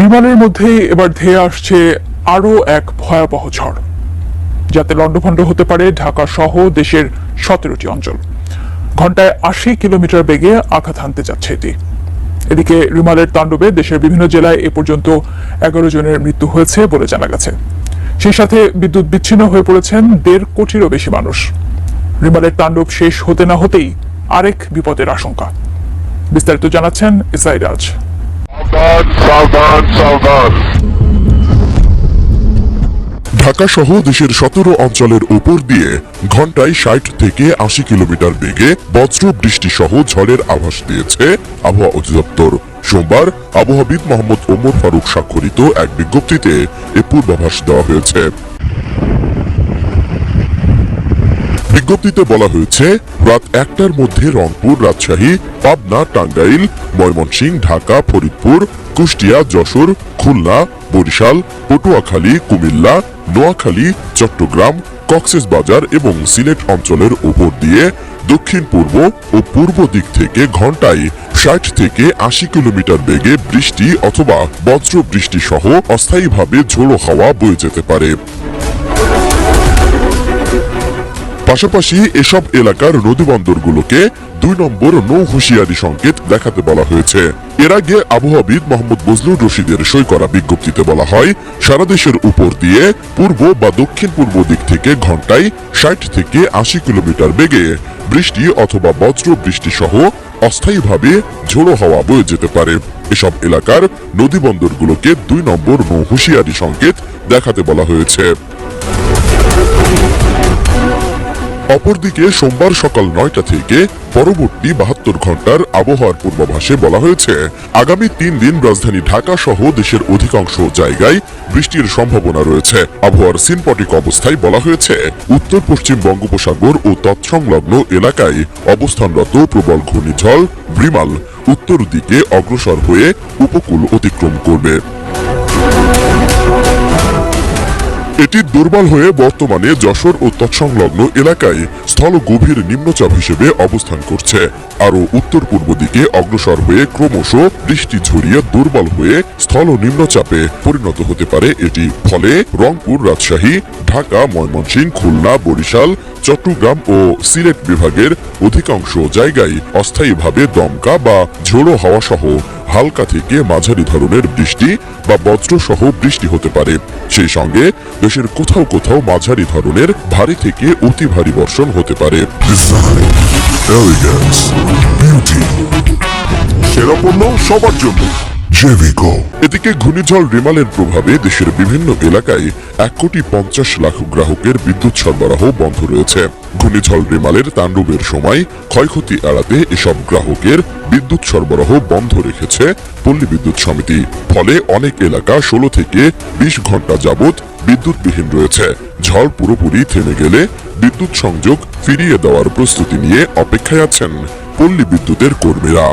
রিমালের মধ্যেই এবার ধেয়ে আসছে আরও এক ভয়াবহ ঝড়, যাতে লণ্ডভণ্ড হতে পারে ঢাকা সহ দেশের 17টি অঞ্চল। ঘন্টায় 80 কিলোমিটার বেগে আঘাত হানতে যাচ্ছে এটি। এদিকে রিমালের তাণ্ডবে দেশের বিভিন্ন জেলায় এ পর্যন্ত 11 জনের মৃত্যু হয়েছে বলে জানা গেছে। সেই সাথে বিদ্যুৎ বিচ্ছিন্ন হয়ে পড়েছেন 1.5 কোটিরও বেশি মানুষ। রিমালের তাণ্ডব শেষ হতে না হতেই আরেক বিপদের আশঙ্কা। বিস্তারিত জানাচ্ছেন ইসাই রাজ। ঢাকা সহ দেশের 17 অঞ্চলের উপর দিয়ে ঘন্টায় 60 থেকে 80 কিলোমিটার বেগে বজ্র বৃষ্টি সহ ঝড়ের আভাস দিয়েছে আবহাওয়া অধিদপ্তর। সোমবার আবহাওয়াবিদ মোহাম্মদ ওমর ফারুক স্বাক্ষরিত এক বিজ্ঞপ্তিতে এ পূর্বাভাস দেওয়া হয়েছে। বিজ্ঞপ্তিতে বলা হয়েছে, রাত 1টার মধ্যে রংপুর, রাজশাহী, পাবনা, টাঙ্গাইল, ময়মনসিংহ, ঢাকা, ফরিদপুর, কুষ্টিয়া, যশোর, খুলনা, বরিশাল, পটুয়াখালী, কুমিল্লা, নোয়াখালী, চট্টগ্রাম, কক্সবাজার এবং সিলেট অঞ্চলের উপর দিয়ে দক্ষিণ পূর্ব ও পূর্ব দিক থেকে ঘন্টায় 60 থেকে 80 কিলোমিটার বেগে বৃষ্টি অথবা বজ্র বৃষ্টি সহ অস্থায়ীভাবে ঝোড়ো হাওয়া বয়ে যেতে পারে। পাশাপাশি এসব এলাকার নদীবন্দরগুলোকে 2 নম্বর নৌ হুঁশিয়ারি সংকেত দেখাতে বলা হয়েছে। এর আগে আবহাওয়াবিদ মোহাম্মদ বজলুর রশিদের সই করা বিজ্ঞপ্তিতে বলা হয়, সারা দেশের উপর দিয়ে পূর্ব বা দক্ষিণ পূর্ব দিক থেকে ঘন্টায় 60 থেকে 80 কিলোমিটার বেগে বৃষ্টি অথবা বজ্র বৃষ্টি সহ অস্থায়ীভাবে ঝোড়ো হাওয়া বয়ে যেতে পারে। এসব এলাকার নদীবন্দরগুলোকে 2 নম্বর নৌ হুঁশিয়ারি সংকেত দেখাতে বলা হয়েছে। অপরদিকে সোমবার সকাল 9টা থেকে পরবর্তী 72 ঘন্টার আবহাওয়ার পূর্বাভাসে বলা হয়েছে, আগামী 3 দিন রাজধানী ঢাকা সহ দেশের অধিকাংশ জায়গায় বৃষ্টির সম্ভাবনা রয়েছে। আবহাওয়ার সিনপটিক অবস্থায় বলা হয়েছে, উত্তর পশ্চিম বঙ্গোপসাগর ও তৎসংলগ্ন এলাকায় অবস্থানরত প্রবল ঘূর্ণিঝড় রিমাল উত্তর দিকে অগ্রসর হয়ে উপকূল অতিক্রম করবে। এটি দুর্বল হয়ে বর্তমানে যশোর ও তৎসংলগ্ন এলাকায় স্থল গভীর নিম্নচাপ হিসেবে অবস্থান করছে। আরও উত্তর পূর্ব দিকে অগ্রসর হয়ে ক্রমশ বৃষ্টি ঝরিয়ে দুর্বল হয়ে স্থল নিম্নচাপে পরিণত হতে পারে এটি। ফলে রংপুর, রাজশাহী, ঢাকা, ময়মনসিংহ, খুলনা, বরিশাল, চট্টগ্রাম ও সিলেট বিভাগের অধিকাংশ জায়গায় অস্থায়ীভাবে দমকা বা ঝোড়ো হাওয়া সহ হালকা থেকে মাঝারি ধরনের বৃষ্টি বা বজ্র সহ বৃষ্টি হতে পারে। সেই সঙ্গে দেশের কোথাও কোথাও মাঝারি ধরনের ভারী থেকে অতি ভারী বর্ষণ হতে পারে। সেরা পণ্য সবার জন্য। এদিকে ঘূর্ণিঝড় রিমালের প্রভাবে দেশের বিভিন্ন এলাকায় 1,50,00,000 গ্রাহকের বিদ্যুৎ সরবরাহ বন্ধ রয়েছে। ঘূর্ণিঝড় রিমালের তাণ্ডবের সময় ক্ষয়ক্ষতি এড়াতে এসব গ্রাহকের বিদ্যুৎ সরবরাহ বন্ধ রেখেছে পল্লী বিদ্যুৎ সমিতি। ফলে অনেক এলাকা 16 থেকে 20 ঘন্টা যাবৎ বিদ্যুৎবিহীন রয়েছে। ঝড় পুরোপুরি থেমে গেলে বিদ্যুৎ সংযোগ ফিরিয়ে দেওয়ার প্রস্তুতি নিয়ে অপেক্ষায় আছেন পল্লী বিদ্যুতের কর্মীরা।